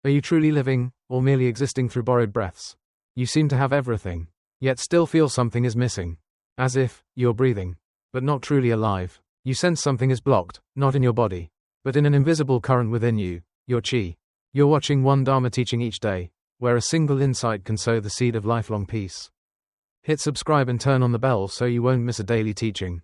Are you truly living, or merely existing through borrowed breaths? You seem to have everything, yet still feel something is missing. As if you're breathing, but not truly alive. You sense something is blocked, not in your body, but in an invisible current within you, your chi. You're watching one Dharma teaching each day, where a single insight can sow the seed of lifelong peace. Hit subscribe and turn on the bell so you won't miss a daily teaching.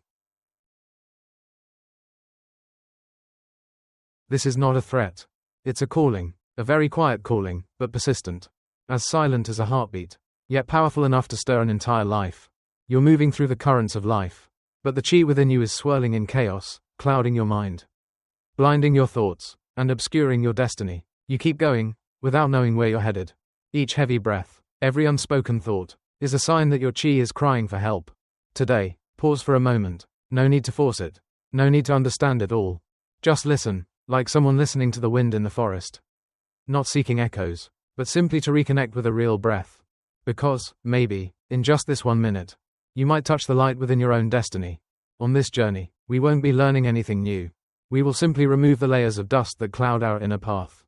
This is not a threat. It's a calling, a very quiet calling, but persistent. As silent as a heartbeat, yet powerful enough to stir an entire life. You're moving through the currents of life, but the chi within you is swirling in chaos, clouding your mind, blinding your thoughts, and obscuring your destiny. You keep going, without knowing where you're headed. Each heavy breath, every unspoken thought, is a sign that your chi is crying for help. Today, pause for a moment. No need to force it. No need to understand it all. Just listen, like someone listening to the wind in the forest. Not seeking echoes, but simply to reconnect with a real breath. Because, maybe, in just this 1 minute, you might touch the light within your own destiny. On this journey, we won't be learning anything new. We will simply remove the layers of dust that cloud our inner path.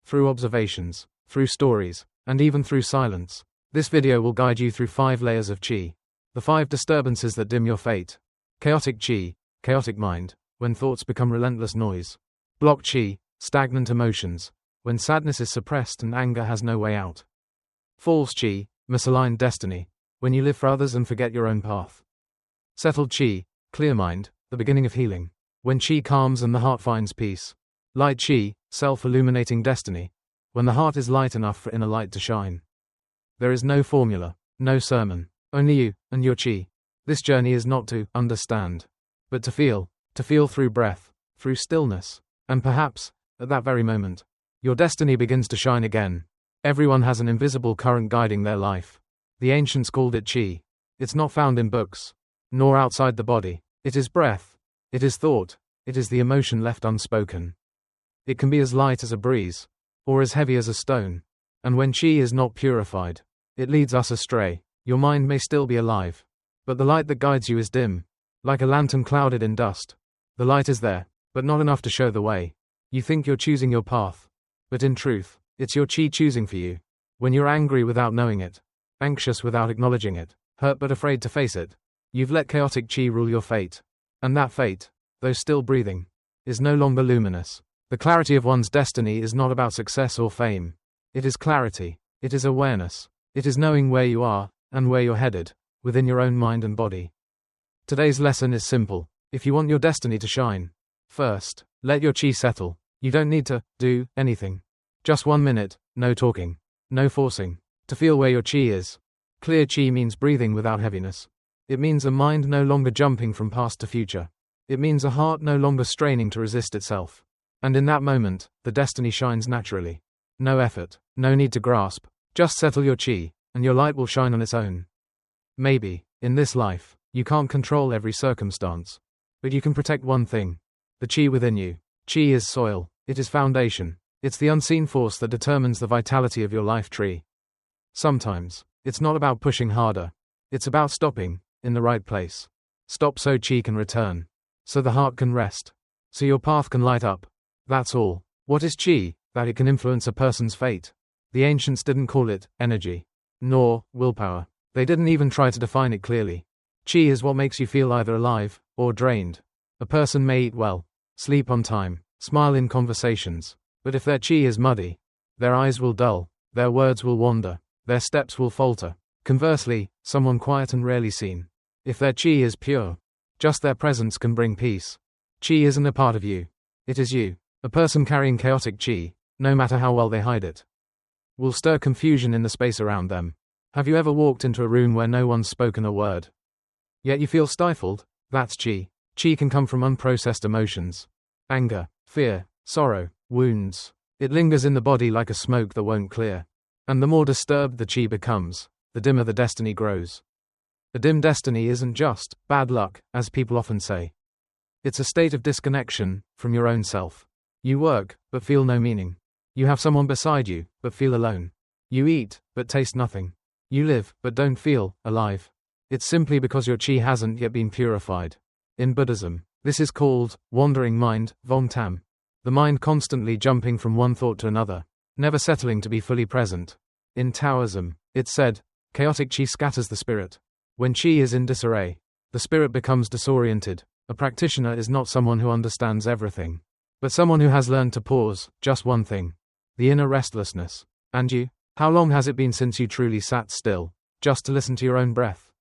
Through observations, through stories, and even through silence, this video will guide you through 5 layers of chi. The 5 disturbances that dim your fate. Chaotic chi, chaotic mind, when thoughts become relentless noise. Blocked chi, stagnant emotions, when sadness is suppressed and anger has no way out. False chi, misaligned destiny, when you live for others and forget your own path. Settled chi, clear mind, the beginning of healing, when chi calms and the heart finds peace. Light chi, self-illuminating destiny, when the heart is light enough for inner light to shine. There is no formula, no sermon, only you and your chi. This journey is not to understand, but to feel through breath, through stillness, and perhaps, at that very moment, your destiny begins to shine again. Everyone has an invisible current guiding their life. The ancients called it chi. It's not found in books, nor outside the body. It is breath. It is thought. It is the emotion left unspoken. It can be as light as a breeze, or as heavy as a stone. And when chi is not purified, it leads us astray. Your mind may still be alive, but the light that guides you is dim, like a lantern clouded in dust. The light is there, but not enough to show the way. You think you're choosing your path, but in truth, it's your chi choosing for you. When you're angry without knowing it, anxious without acknowledging it, hurt but afraid to face it, you've let chaotic chi rule your fate. And that fate, though still breathing, is no longer luminous. The clarity of one's destiny is not about success or fame. It is clarity. It is awareness. It is knowing where you are, and where you're headed, within your own mind and body. Today's lesson is simple. If you want your destiny to shine, first, let your chi settle. You don't need to do anything. Just 1 minute, no talking, no forcing, to feel where your chi is. Clear chi means breathing without heaviness. It means a mind no longer jumping from past to future. It means a heart no longer straining to resist itself. And in that moment, the destiny shines naturally. No effort, no need to grasp. Just settle your chi, and your light will shine on its own. Maybe, in this life, you can't control every circumstance, but you can protect one thing: the chi within you. Chi is soil. It is foundation. It's the unseen force that determines the vitality of your life tree. Sometimes, it's not about pushing harder. It's about stopping, in the right place. Stop so chi can return. So the heart can rest. So your path can light up. That's all. What is chi? That it can influence a person's fate. The ancients didn't call it energy, nor willpower. They didn't even try to define it clearly. Chi is what makes you feel either alive, or drained. A person may eat well, sleep on time, smile in conversations, but if their chi is muddy, their eyes will dull, their words will wander, their steps will falter. Conversely, someone quiet and rarely seen, if their chi is pure, just their presence can bring peace. Chi isn't a part of you. It is you. A person carrying chaotic chi, no matter how well they hide it, will stir confusion in the space around them. Have you ever walked into a room where no one's spoken a word, yet you feel stifled? That's chi. Chi can come from unprocessed emotions. Anger, fear, sorrow, wounds. It lingers in the body like a smoke that won't clear. And the more disturbed the chi becomes, the dimmer the destiny grows. A dim destiny isn't just bad luck, as people often say. It's a state of disconnection from your own self. You work, but feel no meaning. You have someone beside you, but feel alone. You eat, but taste nothing. You live, but don't feel alive. It's simply because your chi hasn't yet been purified. In Buddhism, this is called wandering mind, vong tam. The mind constantly jumping from one thought to another, never settling to be fully present. In Taoism, it's said, chaotic qi scatters the spirit. When qi is in disarray, the spirit becomes disoriented. A practitioner is not someone who understands everything, but someone who has learned to pause, just one thing. The inner restlessness. And you? How long has it been since you truly sat still, just to listen to your own breath?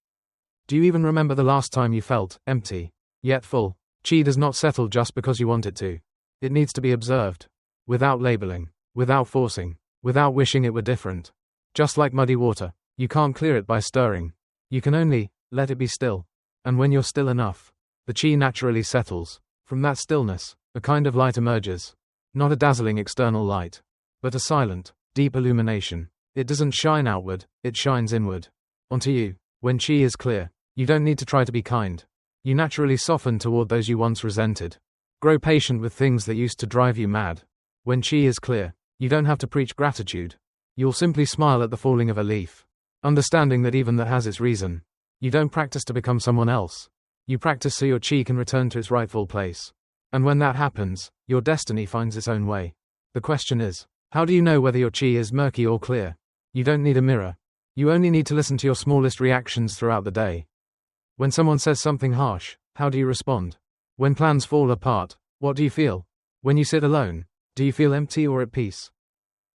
Do you even remember the last time you felt empty, yet full? Qi does not settle just because you want it to. It needs to be observed, without labeling, without forcing, without wishing it were different. Just like muddy water, you can't clear it by stirring. You can only let it be still. And when you're still enough, the qi naturally settles. From that stillness, a kind of light emerges. Not a dazzling external light, but a silent, deep illumination. It doesn't shine outward, it shines inward. Onto you. When qi is clear, you don't need to try to be kind. You naturally soften toward those you once resented. Grow patient with things that used to drive you mad. When qi is clear, you don't have to preach gratitude. You'll simply smile at the falling of a leaf, understanding that even that has its reason. You don't practice to become someone else. You practice so your qi can return to its rightful place. And when that happens, your destiny finds its own way. The question is, how do you know whether your qi is murky or clear? You don't need a mirror. You only need to listen to your smallest reactions throughout the day. When someone says something harsh, how do you respond? When plans fall apart, what do you feel? When you sit alone, do you feel empty or at peace?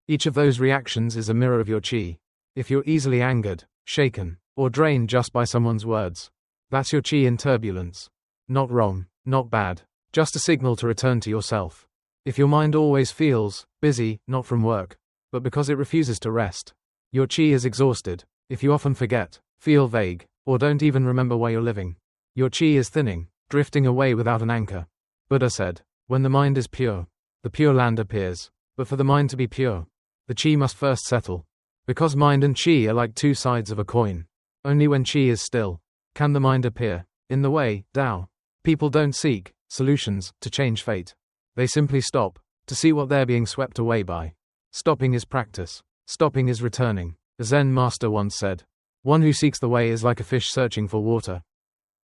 Each of those reactions is a mirror of your qi. If you're easily angered, shaken, or drained just by someone's words, that's your qi in turbulence. Not wrong, not bad, just a signal to return to yourself. If your mind always feels busy, not from work, but because it refuses to rest, your qi is exhausted. If you often forget, feel vague, or don't even remember why you're living, your qi is thinning, drifting away without an anchor. Buddha said, when the mind is pure, the Pure Land appears. But for the mind to be pure, the qi must first settle. Because mind and qi are like two sides of a coin. Only when qi is still, can the mind appear. In the way, Tao, people don't seek solutions to change fate. They simply stop to see what they're being swept away by. Stopping is practice. Stopping is returning. A Zen master once said, one who seeks the way is like a fish searching for water,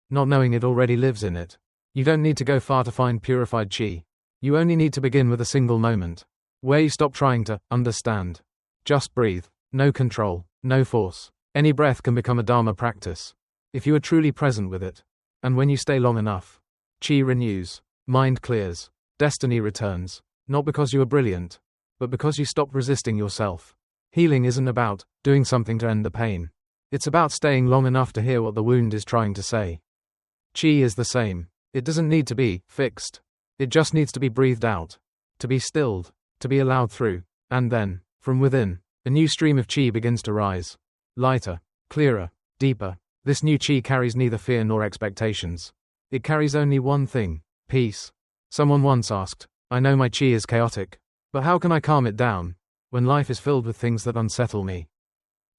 not knowing it already lives in it. You don't need to go far to find purified qi. You only need to begin with a single moment, where you stop trying to understand. Just breathe. No control, no force. Any breath can become a Dharma practice, if you are truly present with it. And when you stay long enough, qi renews, mind clears, destiny returns, not because you are brilliant, but because you stop resisting yourself. Healing isn't about doing something to end the pain. It's about staying long enough to hear what the wound is trying to say. Qi is the same. It doesn't need to be fixed. It just needs to be breathed out, to be stilled, to be allowed through. And then, from within, a new stream of qi begins to rise. Lighter, clearer, deeper. This new qi carries neither fear nor expectations. It carries only one thing, peace. Someone once asked, I know my qi is chaotic, but how can I calm it down when life is filled with things that unsettle me?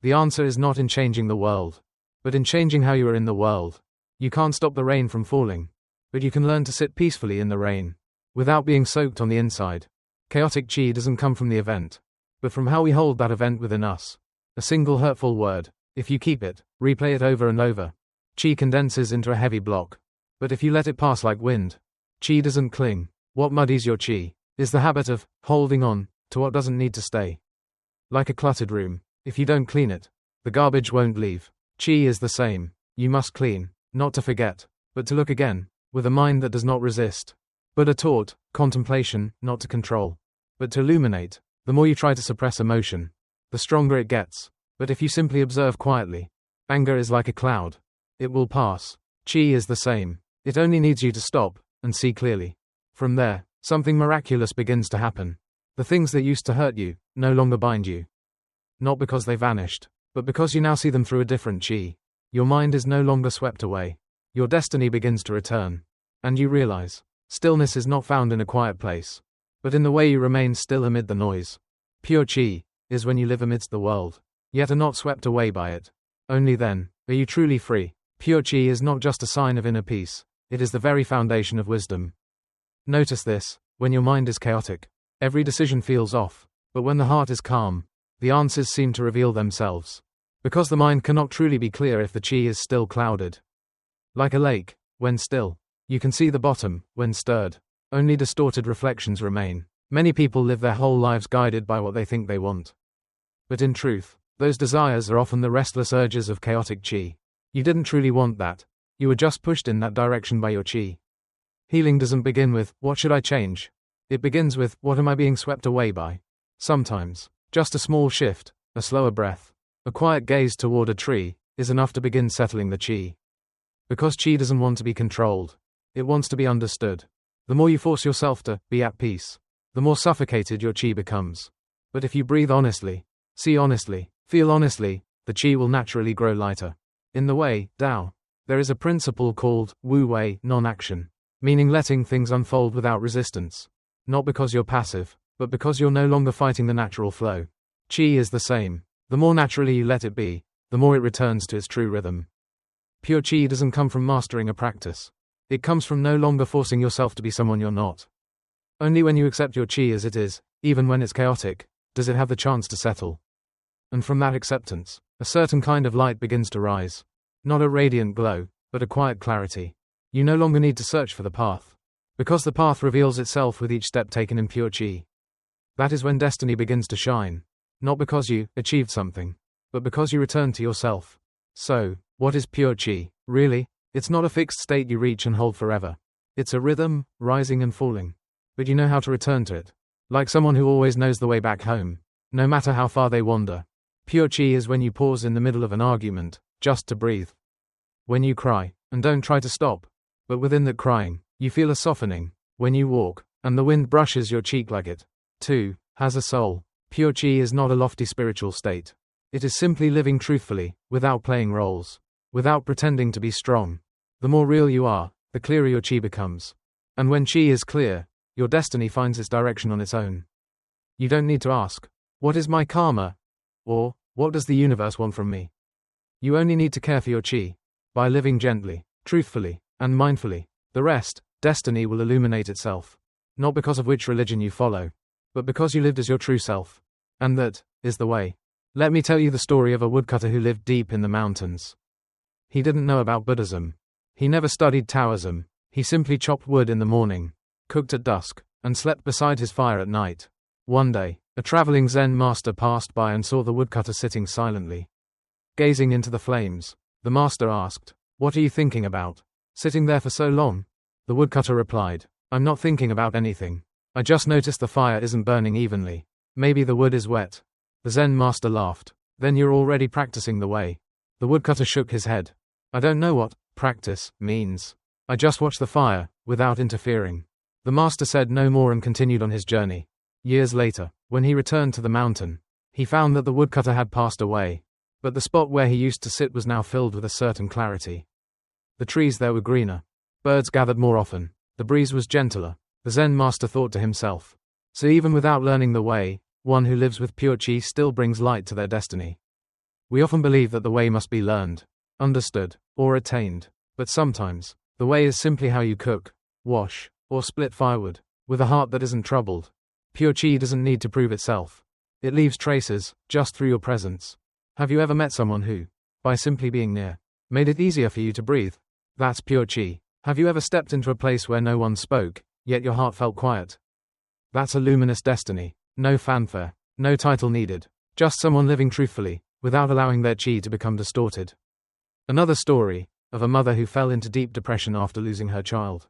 The answer is not in changing the world, but in changing how you are in the world. You can't stop the rain from falling, but you can learn to sit peacefully in the rain, without being soaked on the inside. Chaotic qi doesn't come from the event, but from how we hold that event within us. A single hurtful word, if you keep it, replay it over and over, qi condenses into a heavy block. But if you let it pass like wind, qi doesn't cling. What muddies your qi is the habit of holding on to what doesn't need to stay. Like a cluttered room, if you don't clean it, the garbage won't leave. Qi is the same. You must clean, not to forget, but to look again, with a mind that does not resist. Buddha taught contemplation, not to control, but to illuminate. The more you try to suppress emotion, the stronger it gets. But if you simply observe quietly, anger is like a cloud. It will pass. Qi is the same. It only needs you to stop and see clearly. From there, something miraculous begins to happen. The things that used to hurt you no longer bind you. Not because they vanished, but because you now see them through a different qi. Your mind is no longer swept away. Your destiny begins to return. And you realize, stillness is not found in a quiet place, but in the way you remain still amid the noise. Pure qi is when you live amidst the world, yet are not swept away by it. Only then are you truly free. Pure qi is not just a sign of inner peace, it is the very foundation of wisdom. Notice this, when your mind is chaotic, every decision feels off, but when the heart is calm, the answers seem to reveal themselves. Because the mind cannot truly be clear if the qi is still clouded. Like a lake, when still, you can see the bottom. When stirred, only distorted reflections remain. Many people live their whole lives guided by what they think they want. But in truth, those desires are often the restless urges of chaotic chi. You didn't truly want that. You were just pushed in that direction by your chi. Healing doesn't begin with, what should I change? It begins with, what am I being swept away by? Sometimes, just a small shift, a slower breath, a quiet gaze toward a tree, is enough to begin settling the chi. Because chi doesn't want to be controlled. It wants to be understood. The more you force yourself to be at peace, the more suffocated your chi becomes. But if you breathe honestly, see honestly, feel honestly, the chi will naturally grow lighter. In the Way, Tao, there is a principle called Wu Wei, non-action, meaning letting things unfold without resistance. Not because you're passive, but because you're no longer fighting the natural flow. Chi is the same. The more naturally you let it be, the more it returns to its true rhythm. Pure chi doesn't come from mastering a practice. It comes from no longer forcing yourself to be someone you're not. Only when you accept your chi as it is, even when it's chaotic, does it have the chance to settle. And from that acceptance, a certain kind of light begins to rise. Not a radiant glow, but a quiet clarity. You no longer need to search for the path, because the path reveals itself with each step taken in pure chi. That is when destiny begins to shine. Not because you achieved something, but because you return to yourself. So, what is pure chi, really? It's not a fixed state you reach and hold forever. It's a rhythm, rising and falling. But you know how to return to it. Like someone who always knows the way back home, no matter how far they wander. Pure chi is when you pause in the middle of an argument, just to breathe. When you cry, and don't try to stop. But within that crying, you feel a softening. When you walk, and the wind brushes your cheek like it, too, has a soul. Pure chi is not a lofty spiritual state. It is simply living truthfully, without playing roles, without pretending to be strong. The more real you are, the clearer your chi becomes. And when chi is clear, your destiny finds its direction on its own. You don't need to ask, what is my karma? Or, what does the universe want from me? You only need to care for your chi. By living gently, truthfully, and mindfully, the rest, destiny will illuminate itself. Not because of which religion you follow, but because you lived as your true self. And that is the way. Let me tell you the story of a woodcutter who lived deep in the mountains. He didn't know about Buddhism. He never studied Taoism. He simply chopped wood in the morning, cooked at dusk, and slept beside his fire at night. One day, a traveling Zen master passed by and saw the woodcutter sitting silently, gazing into the flames. The master asked, "What are you thinking about? Sitting there for so long?" The woodcutter replied, "I'm not thinking about anything. I just noticed the fire isn't burning evenly. Maybe the wood is wet." The Zen master laughed. "Then you're already practicing the way." The woodcutter shook his head. "I don't know what practice means. I just watch the fire, without interfering." The master said no more and continued on his journey. Years later, when he returned to the mountain, he found that the woodcutter had passed away, but the spot where he used to sit was now filled with a certain clarity. The trees there were greener. Birds gathered more often. The breeze was gentler. The Zen master thought to himself, so even without learning the way, one who lives with pure chi still brings light to their destiny. We often believe that the way must be learned, understood, or attained, but sometimes, the way is simply how you cook, wash, or split firewood, with a heart that isn't troubled. Pure chi doesn't need to prove itself. It leaves traces, just through your presence. Have you ever met someone who, by simply being near, made it easier for you to breathe? That's pure chi. Have you ever stepped into a place where no one spoke, yet your heart felt quiet? That's a luminous destiny. No fanfare, no title needed. Just someone living truthfully, without allowing their chi to become distorted. Another story, of a mother who fell into deep depression after losing her child.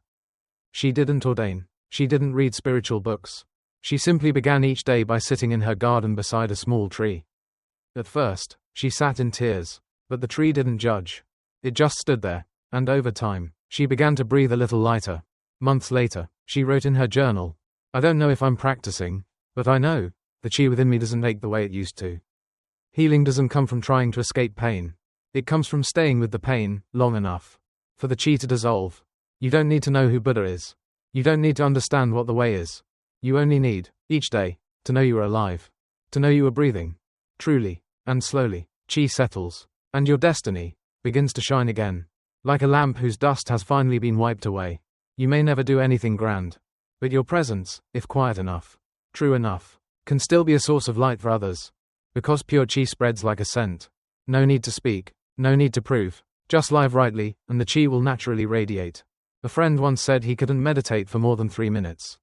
She didn't ordain. She didn't read spiritual books. She simply began each day by sitting in her garden beside a small tree. At first, she sat in tears, but the tree didn't judge. It just stood there, and over time, she began to breathe a little lighter. Months later, she wrote in her journal, "I don't know if I'm practicing, but I know, the chi within me doesn't ache the way it used to." Healing doesn't come from trying to escape pain. It comes from staying with the pain, long enough, for the chi to dissolve. You don't need to know who Buddha is. You don't need to understand what the way is. You only need, each day, to know you are alive. To know you are breathing. Truly, and slowly, chi settles, and your destiny begins to shine again. Like a lamp whose dust has finally been wiped away. You may never do anything grand, but your presence, if quiet enough, true enough, can still be a source of light for others. Because pure chi spreads like a scent. No need to speak, no need to prove, just live rightly, and the chi will naturally radiate. A friend once said he couldn't meditate for more than 3 minutes.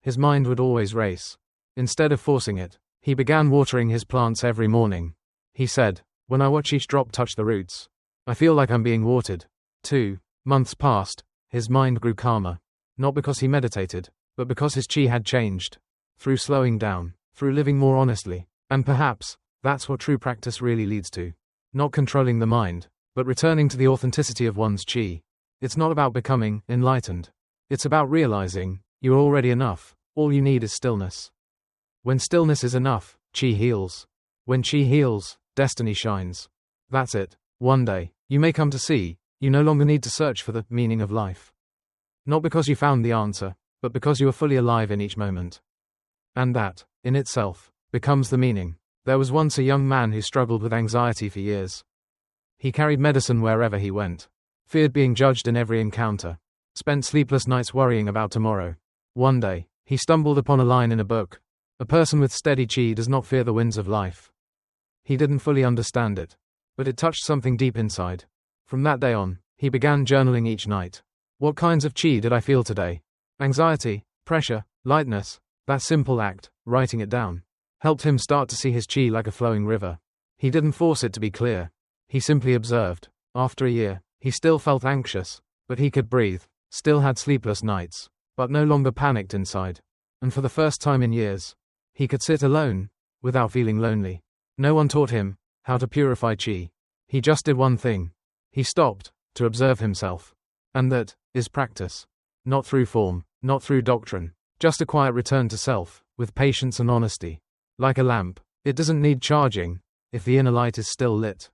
His mind would always race. Instead of forcing it, he began watering his plants every morning. He said, "When I watch each drop touch the roots, I feel like I'm being watered." 2 months passed. His mind grew calmer. Not because he meditated, but because his chi had changed. Through slowing down, through living more honestly. And perhaps, that's what true practice really leads to. Not controlling the mind, but returning to the authenticity of one's chi. It's not about becoming enlightened. It's about realizing, you're already enough, all you need is stillness. When stillness is enough, chi heals. When chi heals, destiny shines. That's it. One day, you may come to see, you no longer need to search for the meaning of life. Not because you found the answer, but because you are fully alive in each moment. And that, in itself, becomes the meaning. There was once a young man who struggled with anxiety for years. He carried medicine wherever he went, feared being judged in every encounter, spent sleepless nights worrying about tomorrow. One day, he stumbled upon a line in a book. A person with steady chi does not fear the winds of life. He didn't fully understand it, but it touched something deep inside. From that day on, he began journaling each night. What kinds of chi did I feel today? Anxiety, pressure, lightness. That simple act, writing it down, helped him start to see his chi like a flowing river. He didn't force it to be clear. He simply observed. After a year, he still felt anxious, but he could breathe, still had sleepless nights, but no longer panicked inside. And for the first time in years, he could sit alone, without feeling lonely. No one taught him how to purify chi. He just did one thing. He stopped to observe himself. And that is practice. Not through form, not through doctrine, just a quiet return to self, with patience and honesty. Like a lamp, it doesn't need charging, if the inner light is still lit.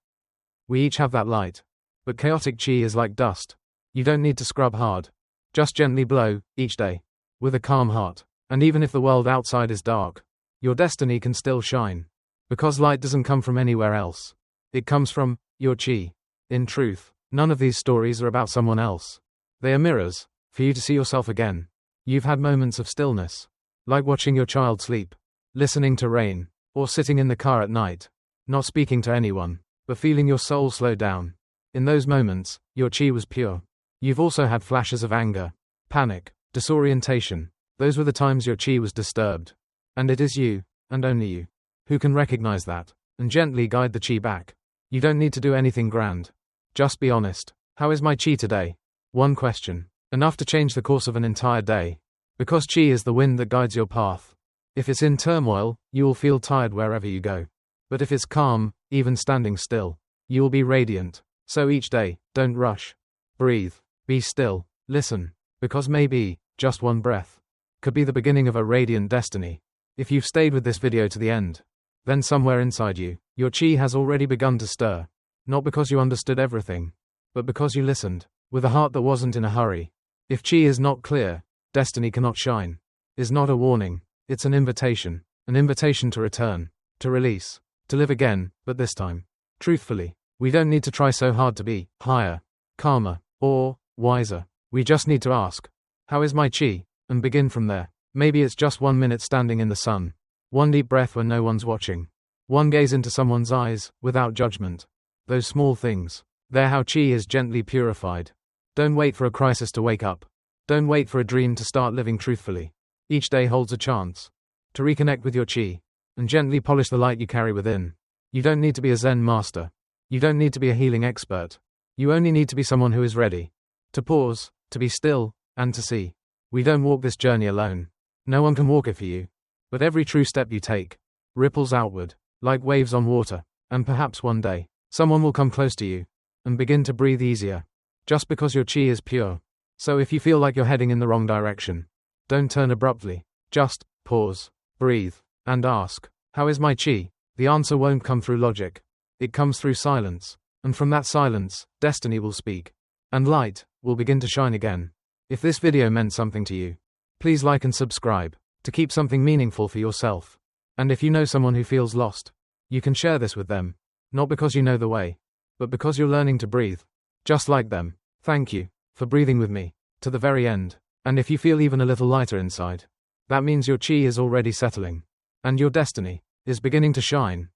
We each have that light. But chaotic chi is like dust. You don't need to scrub hard. Just gently blow, each day, with a calm heart. And even if the world outside is dark, your destiny can still shine. Because light doesn't come from anywhere else. It comes from your chi. In truth, none of these stories are about someone else. They are mirrors, for you to see yourself again. You've had moments of stillness, like watching your child sleep, listening to rain, or sitting in the car at night, not speaking to anyone, but feeling your soul slow down. In those moments, your chi was pure. You've also had flashes of anger, panic, disorientation. Those were the times your chi was disturbed. And it is you, and only you, who can recognize that, and gently guide the chi back. You don't need to do anything grand. Just be honest. How is my chi today? One question. Enough to change the course of an entire day. Because chi is the wind that guides your path. If it's in turmoil, you will feel tired wherever you go. But if it's calm, even standing still, you will be radiant. So each day, don't rush. Breathe. Be still. Listen. Because maybe, just one breath, could be the beginning of a radiant destiny. If you've stayed with this video to the end, then somewhere inside you, your chi has already begun to stir. Not because you understood everything, but because you listened, with a heart that wasn't in a hurry. If chi is not clear, destiny cannot shine. Is not a warning, it's an invitation to return, to release, to live again, but this time, truthfully. We don't need to try so hard to be higher, calmer, or wiser. We just need to ask, how is my chi? And begin from there. Maybe it's just 1 minute standing in the sun. One deep breath when no one's watching. One gaze into someone's eyes, without judgment. Those small things. They're how chi is gently purified. Don't wait for a crisis to wake up. Don't wait for a dream to start living truthfully. Each day holds a chance to reconnect with your chi, and gently polish the light you carry within. You don't need to be a Zen master. You don't need to be a healing expert. You only need to be someone who is ready to pause, to be still, and to see. We don't walk this journey alone. No one can walk it for you. But every true step you take ripples outward, like waves on water, and perhaps one day, someone will come close to you and begin to breathe easier. Just because your chi is pure. So if you feel like you're heading in the wrong direction, don't turn abruptly. Just pause, breathe, and ask, how is my chi? The answer won't come through logic. It comes through silence. And from that silence, destiny will speak. And light will begin to shine again. If this video meant something to you, please like and subscribe to keep something meaningful for yourself. And if you know someone who feels lost, you can share this with them. Not because you know the way, but because you're learning to breathe. Just like them. Thank you for breathing with me to the very end. And if you feel even a little lighter inside, that means your chi is already settling. And your destiny is beginning to shine.